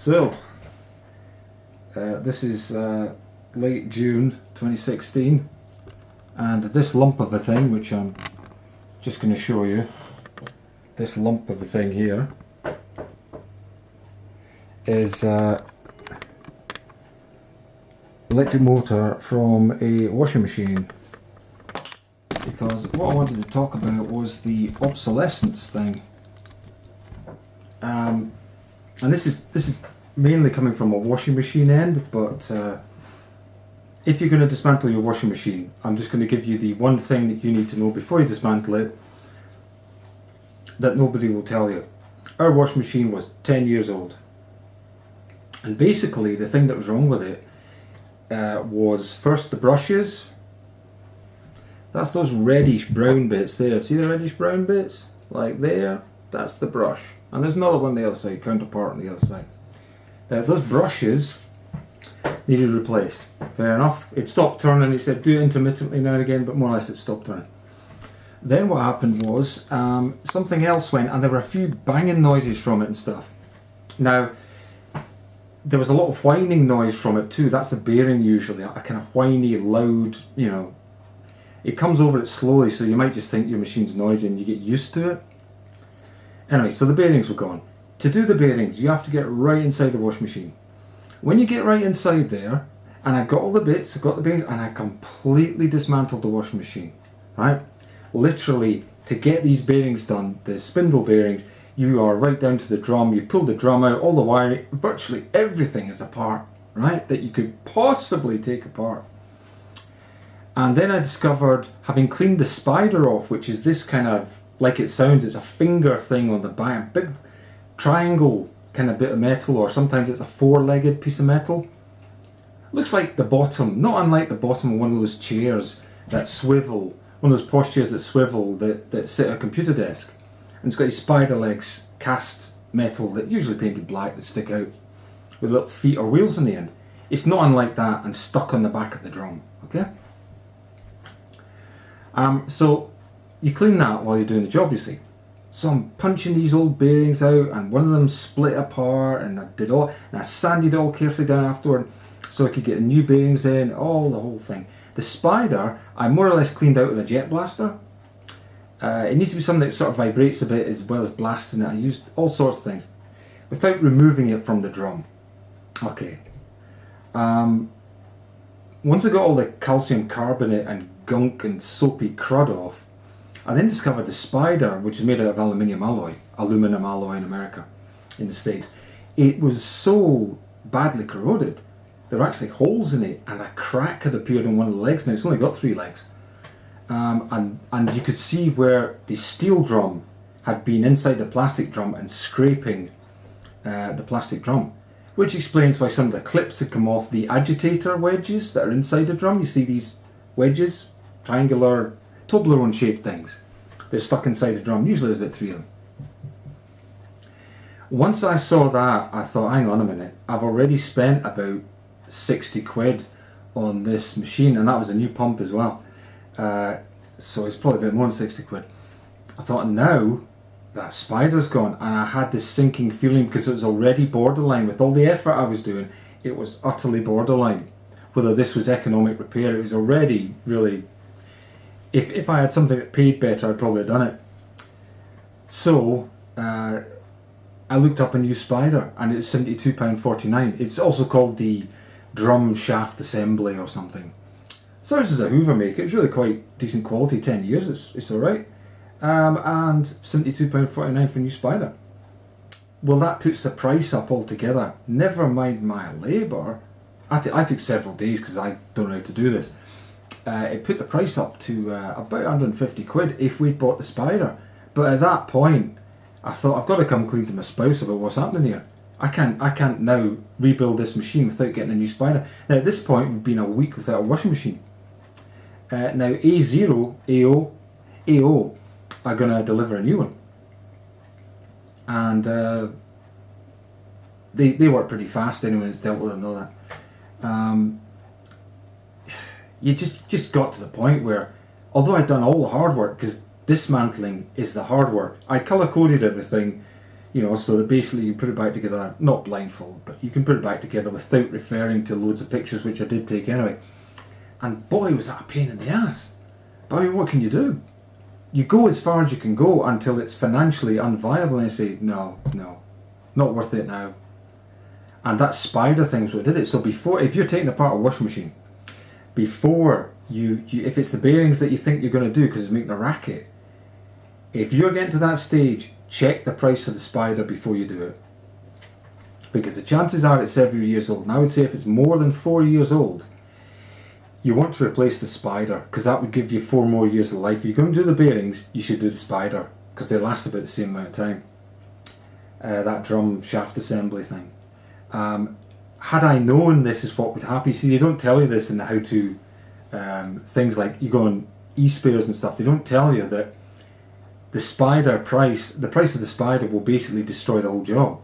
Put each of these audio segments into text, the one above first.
So, this is late June 2016, and this lump of a thing, which I'm just going to show you, this lump of a thing here, is electric motor from a washing machine. Because what I wanted to talk about was the obsolescence thing. And this is mainly coming from a washing machine end, but if you're going to dismantle your washing machine, I'm just going to give you the one thing that you need to know before you dismantle it that nobody will tell you. Our washing machine was 10 years old, and basically the thing that was wrong with it was first the brushes. That's those reddish brown bits there. See the reddish brown bits? Like there? That's the brush. And there's another one on the other side, counterpart on the other side. Those brushes needed replaced. Fair enough. It stopped turning. It said do it intermittently now and again, but more or less it stopped turning. Then what happened was something else went, and there were a few banging noises from it and stuff. Now, there was a lot of whining noise from it too. That's the bearing usually. A kind of whiny, loud, you know. It comes over it slowly, so you might just think your machine's noisy and you get used to it. Anyway, so the bearings were gone. To do the bearings, you have to get right inside the washing machine. When you get right inside there, and I've got all the bits, I've got the bearings, and I completely dismantled the washing machine, right? Literally, to get these bearings done, the spindle bearings, you are right down to the drum, you pull the drum out, all the wiring, virtually everything is apart, right? That you could possibly take apart. And then I discovered, having cleaned the spider off, which is this kind of, like it sounds, it's a finger thing on the back, a big triangle kind of bit of metal, or sometimes it's a four-legged piece of metal. Looks like the bottom, not unlike the bottom of one of those chairs that swivel, one of those posh chairs that swivel, that sit at a computer desk. And it's got these spider legs, cast metal, that usually painted black, that stick out with little feet or wheels on the end. It's not unlike that and stuck on the back of the drum, okay? So you clean that while you're doing the job, you see. So I'm punching these old bearings out, and one of them split apart, and I sanded it all carefully down afterward so I could get the new bearings in, the whole thing. The spider, I more or less cleaned out with a jet blaster. It needs to be something that sort of vibrates a bit as well as blasting it. I used all sorts of things without removing it from the drum. Okay. Once I got all the calcium carbonate and gunk and soapy crud off, I then discovered the spider, which is made out of aluminum alloy in America, in the States. It was so badly corroded, there were actually holes in it, and a crack had appeared on one of the legs. Now it's only got 3 legs. And you could see where the steel drum had been inside the plastic drum and scraping the plastic drum. Which explains why some of the clips had come off the agitator wedges that are inside the drum. You see these wedges, triangular, Toblerone shaped things. They're stuck inside the drum. Usually there's about 3 of them. Once I saw that, I thought, hang on a minute, I've already spent about 60 quid on this machine, and that was a new pump as well. So it's probably a bit more than 60 quid. I thought, now that spider's gone, and I had this sinking feeling because it was already borderline. With all the effort I was doing, it was utterly borderline. Whether this was economic repair, it was already really... If I had something that paid better, I'd probably have done it. So, I looked up a new spider, and it's £72.49. It's also called the drum shaft assembly or something. So this is a Hoover maker. It's really quite decent quality, 10 years, it's alright. And £72.49 for a new spider. Well, that puts the price up altogether. Never mind my labour. I took several days because I don't know how to do this. It put the price up to about 150 quid if we'd bought the spider. But at that point, I thought, I've got to come clean to my spouse about what's happening here. I can't now rebuild this machine without getting a new spider. Now at this point, we've been a week without a washing machine. Now A0, AO are going to deliver a new one. And they work pretty fast anyway, it's dealt with and all that. You just got to the point where, although I'd done all the hard work, because dismantling is the hard work, I colour coded everything You know, so that basically you put it back together, not blindfold, but you can put it back together without referring to loads of pictures, which I did take anyway. And boy, was that a pain in the ass. But I mean, what can you do? You go as far as you can go until it's financially unviable, and you say, no, not worth it now. And that spider thing's what did it. So before, if you're taking apart a washing machine, before you if it's the bearings that you think you're going to do because it's making a racket, if you're getting to that stage, check the price of the spider before you do it. Because the chances are it's several years old. And I would say if it's more than 4 years old, you want to replace the spider, because that would give you 4 more years of life. If you're going to do the bearings, you should do the spider, because they last about the same amount of time. That drum shaft assembly thing. Had I known this is what would happen, see, they don't tell you this in the how-to things like you go on eSpares and stuff. They don't tell you that the price of the spider will basically destroy the whole job.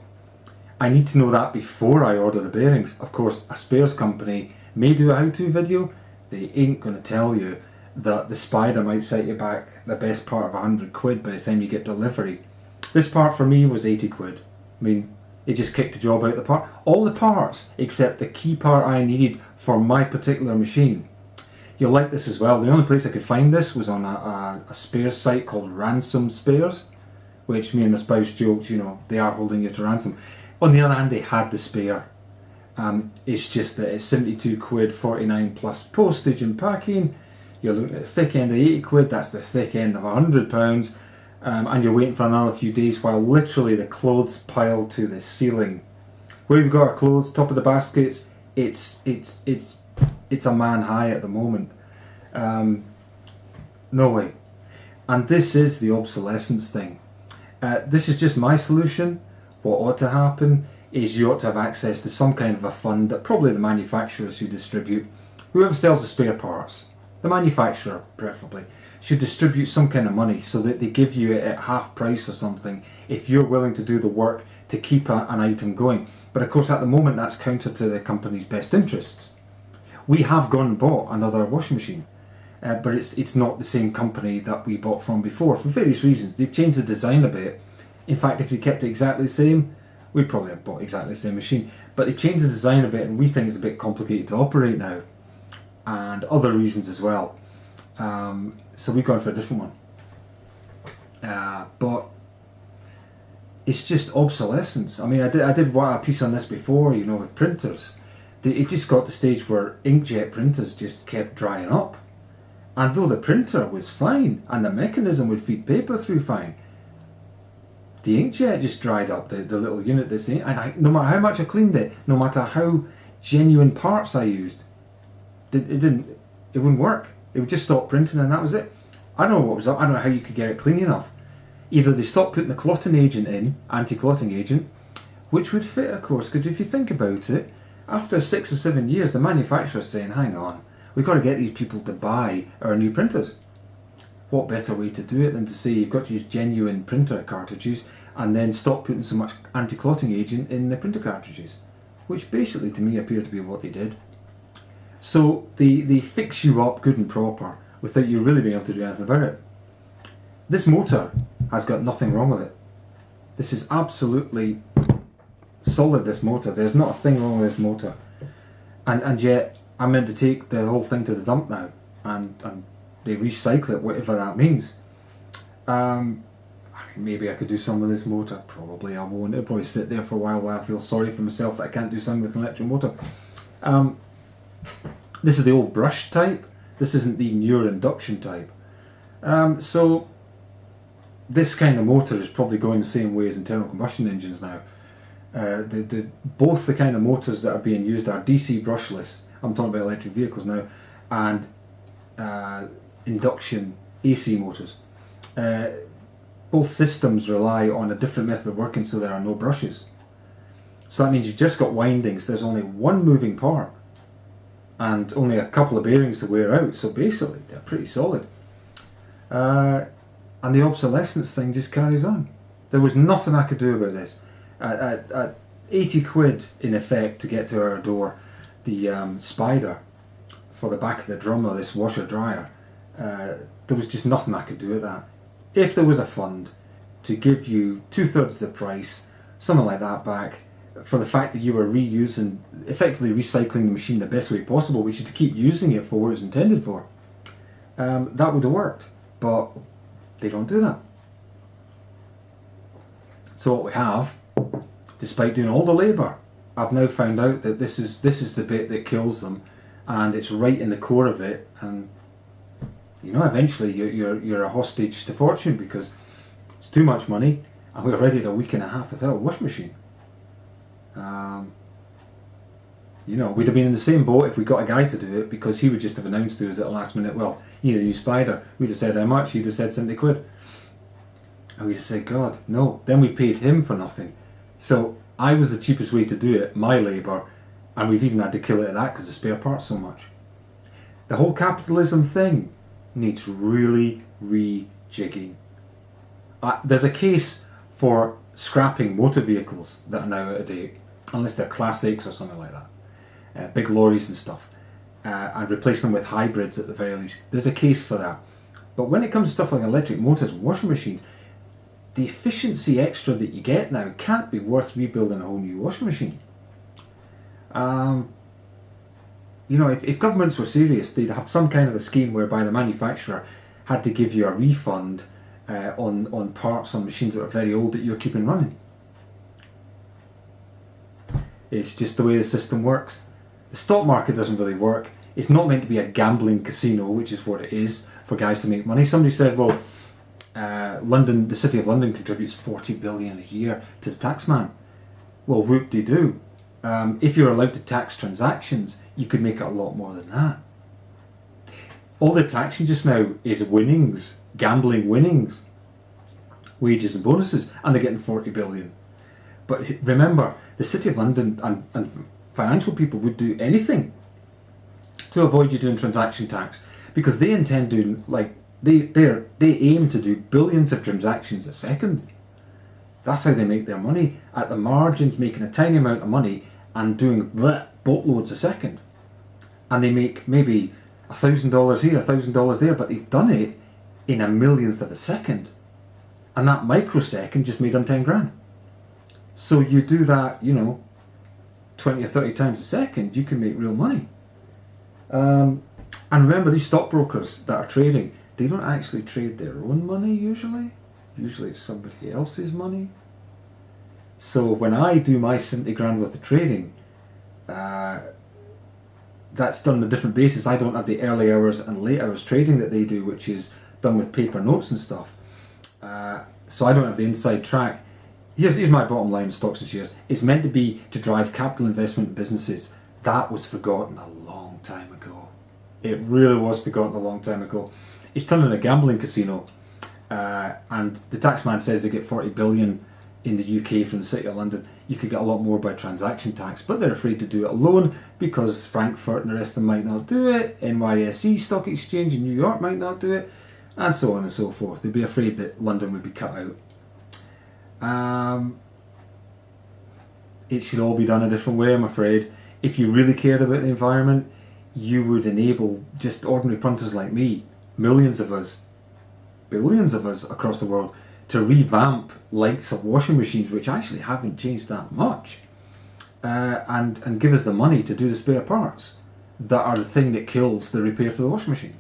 I need to know that before I order the bearings. Of course, a spares company may do a how-to video. They ain't going to tell you that the spider might set you back the best part of 100 quid by the time you get delivery. This part for me was 80 quid. I mean, it just kicked the job out of the park. All the parts except the key part I needed for my particular machine. You'll like this as well. The only place I could find this was on a spares site called Ransom Spares, which me and my spouse joked, you know, they are holding you to ransom. On the other hand, they had the spare. It's just that it's 72 quid, 49 plus postage and packing. You're looking at the thick end of 80 quid, that's the thick end of £100, and you're waiting for another few days while literally the clothes pile to the ceiling. Where we've got our clothes, top of the baskets, it's a man high at the moment. No way. And this is the obsolescence thing. This is just my solution. What ought to happen is you ought to have access to some kind of a fund that probably the manufacturers should distribute. Whoever sells the spare parts, the manufacturer preferably, should distribute some kind of money so that they give you it at half price or something if you're willing to do the work to keep an item going. But of course at the moment that's counter to the company's best interests. We have gone and bought another washing machine, but it's not the same company that we bought from before for various reasons. They've changed the design a bit. In fact, if they kept it exactly the same, we'd probably have bought exactly the same machine. But they changed the design a bit and we think it's a bit complicated to operate now. And other reasons as well. So we've gone for a different one. But it's just obsolescence. I mean, I did a piece on this before, you know, with printers. It just got to the stage where inkjet printers just kept drying up. And though the printer was fine and the mechanism would feed paper through fine, the inkjet just dried up, the little unit that's in it. And no matter how much I cleaned it, no matter how genuine parts I used, it wouldn't work. It would just stop printing and that was it. I don't know what was up. I don't know how you could get it clean enough. Either they stopped putting the clotting agent in, anti-clotting agent, which would fit, of course, because if you think about it, after 6 or 7 years, the manufacturer's saying, hang on, we've got to get these people to buy our new printers. What better way to do it than to say you've got to use genuine printer cartridges and then stop putting so much anti-clotting agent in the printer cartridges, which basically to me appeared to be what they did. So they fix you up good and proper without you really being able to do anything about it. This motor has got nothing wrong with it. This is absolutely solid, this motor. There's not a thing wrong with this motor. And yet I'm meant to take the whole thing to the dump now and they recycle it, whatever that means. Maybe I could do some with this motor. Probably I won't. It'll probably sit there for a while I feel sorry for myself that I can't do something with an electric motor. This is the old brush type. This isn't the newer induction type. So this kind of motor is probably going the same way as internal combustion engines now. Both the kind of motors that are being used are DC brushless. I'm talking about electric vehicles now, and induction AC motors. Both systems rely on a different method of working, so there are no brushes. So that means you've just got windings. There's only one moving part and only a couple of bearings to wear out. So basically, they're pretty solid. And the obsolescence thing just carries on. There was nothing I could do about this. At 80 quid in effect to get to our door, the spider for the back of the drum of this washer dryer, there was just nothing I could do with that. If there was a fund to give you 2/3 the price, something like that back, for the fact that you were reusing, effectively recycling the machine the best way possible, which is to keep using it for what it's intended for. That would have worked, but they don't do that. So what we have, despite doing all the labour, I've now found out that this is the bit that kills them, and it's right in the core of it, and you know, eventually you're a hostage to fortune because it's too much money, and we're already at a week and a half without a washing machine. You know, we'd have been in the same boat if we got a guy to do it, because he would just have announced to us at the last minute, well, you need a new spider. We'd have said how much, he'd have said 70 quid. And we'd have said, God, no. Then we paid him for nothing. So I was the cheapest way to do it, my labour, and we've even had to kill it at that because of spare parts so much. The whole capitalism thing needs really rejigging. There's a case for scrapping motor vehicles that are now out of date, unless they're classics or something like that. Big lorries and stuff, and replace them with hybrids at the very least. There's a case for that. But when it comes to stuff like electric motors and washing machines, the efficiency extra that you get now can't be worth rebuilding a whole new washing machine. You know, if governments were serious, they'd have some kind of a scheme whereby the manufacturer had to give you a refund on parts on machines that are very old that you're keeping running. It's just the way the system works. The stock market doesn't really work. It's not meant to be a gambling casino, which is what it is, for guys to make money. Somebody said, well, London, the City of London contributes 40 billion a year to the taxman. Well, whoop-de-doo. If you're allowed to tax transactions, you could make it a lot more than that. All they're taxing just now is winnings, gambling winnings, wages and bonuses, and they're getting 40 billion. But remember, the City of London and financial people would do anything to avoid you doing transaction tax, because they intend doing, like, they aim to do billions of transactions a second. That's how they make their money, at the margins, making a tiny amount of money and doing boatloads a second. And they make maybe $1,000 here, $1,000 there, but they've done it in a millionth of a second. And that microsecond just made them 10 grand. So you do that, you know, 20 or 30 times a second, you can make real money. And remember, these stockbrokers that are trading, they don't actually trade their own money usually. Usually it's somebody else's money. So when I do my 70 grand worth of trading, that's done on a different basis. I don't have the early hours and late hours trading that they do, which is done with paper notes and stuff. So I don't have the inside track. Here's my bottom line, stocks and shares. It's meant to be to drive capital investment in businesses. That was forgotten a long time ago. It really was forgotten a long time ago. It's turned into a gambling casino. And the taxman says they get 40 billion in the UK from the City of London. You could get a lot more by transaction tax, but they're afraid to do it alone because Frankfurt and the rest of them might not do it. NYSE Stock Exchange in New York might not do it, and so on and so forth. They'd be afraid that London would be cut out. It should all be done a different way, I'm afraid. If you really cared about the environment, you would enable just ordinary punters like me, millions of us, billions of us across the world, to revamp likes of washing machines, which actually haven't changed that much, and give us the money to do the spare parts that are the thing that kills the repair to the washing machine.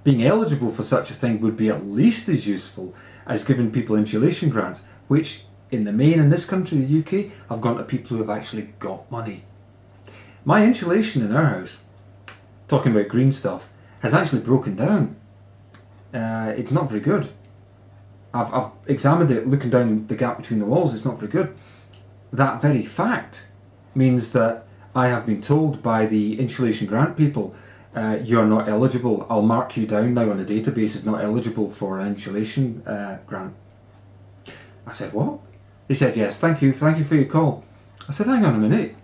Being eligible for such a thing would be at least as useful as giving people insulation grants, which in the main in this country, the UK, have gone to people who have actually got money. My insulation in our house, talking about green stuff, has actually broken down. It's not very good. I've examined it, looking down the gap between the walls, it's not very good. That very fact means that I have been told by the insulation grant people, you're not eligible. I'll mark you down now on the database as not eligible for an insulation grant. I said, what? They said, yes, thank you for your call. I said, hang on a minute,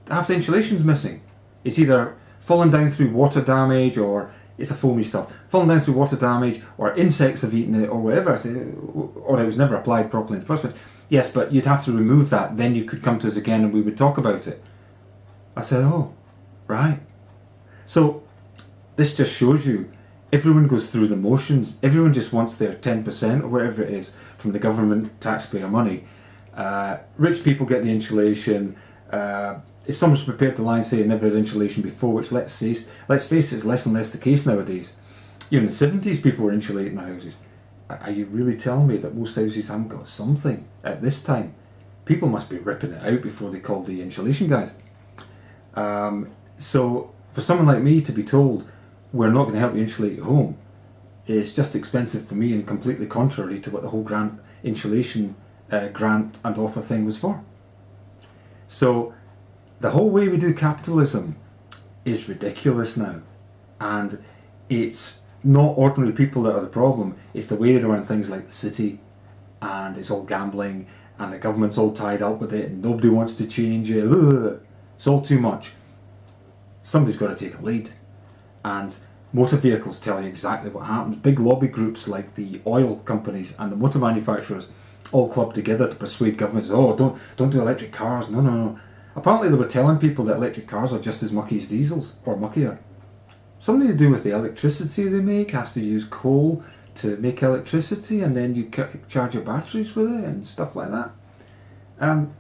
half the insulation's missing. It's either fallen down through water damage, or it's a foamy stuff, fallen down through water damage, or insects have eaten it, or whatever. I said, or it was never applied properly in the first place. Yes, but you'd have to remove that, then you could come to us again and we would talk about it. I said, oh, right. So this just shows you, everyone goes through the motions. Everyone just wants their 10% or whatever it is from the government taxpayer money. Rich people get the insulation. If someone's prepared to lie and say they never had insulation before, which let's face it, is less and less the case nowadays. In the 70s, people were insulating their houses. Are you really telling me that most houses haven't got something at this time? People must be ripping it out before they call the insulation guys. So for someone like me to be told we're not going to help you insulate your home is just expensive for me and completely contrary to what the whole grant insulation grant and offer thing was for. So the whole way we do capitalism is ridiculous now, and it's not ordinary people that are the problem. It's the way they run things like the city, and it's all gambling, and the government's all tied up with it, and nobody wants to change it. Ugh. It's all too much. Somebody's got to take a lead, and motor vehicles tell you exactly what happens. Big lobby groups like the oil companies and the motor manufacturers all club together to persuade governments, oh, don't do electric cars, no. Apparently they were telling people that electric cars are just as mucky as diesels, or muckier. Something to do with the electricity they make, has to use coal to make electricity, and then you charge your batteries with it and stuff like that.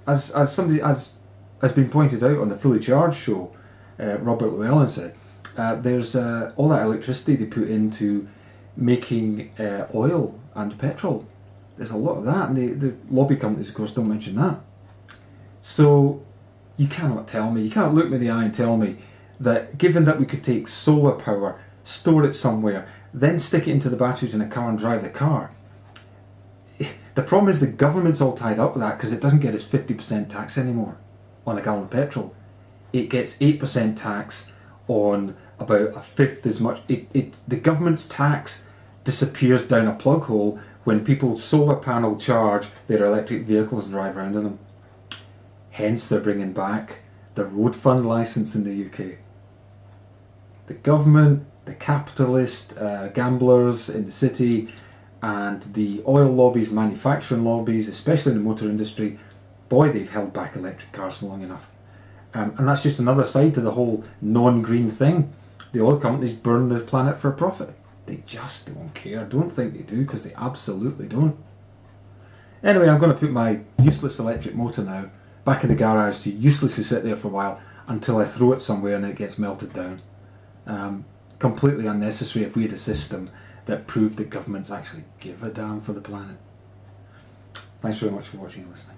As has been pointed out on the Fully Charged show, Robert Llewellyn said, there's all that electricity they put into making oil and petrol. There's a lot of that, and the lobby companies, of course, don't mention that. So you cannot tell me, you can't look me in the eye and tell me that given that we could take solar power, store it somewhere, then stick it into the batteries in a car and drive the car. The problem is the government's all tied up with that because it doesn't get its 50% tax anymore on a gallon of petrol. It gets 8% tax on about a fifth as much. The government's tax disappears down a plug hole when people solar panel charge their electric vehicles and drive around in them. Hence they're bringing back the road fund licence in the UK. The government, the capitalist gamblers in the city, and the oil lobbies, manufacturing lobbies, especially in the motor industry, boy, they've held back electric cars for long enough. And that's just another side to the whole non-green thing. The oil companies burn this planet for a profit. They just don't care. Don't think they do, because they absolutely don't. Anyway, I'm going to put my useless electric motor now back in the garage to uselessly sit there for a while until I throw it somewhere and it gets melted down. Completely unnecessary if we had a system that proved that governments actually give a damn for the planet. Thanks very much for watching and listening.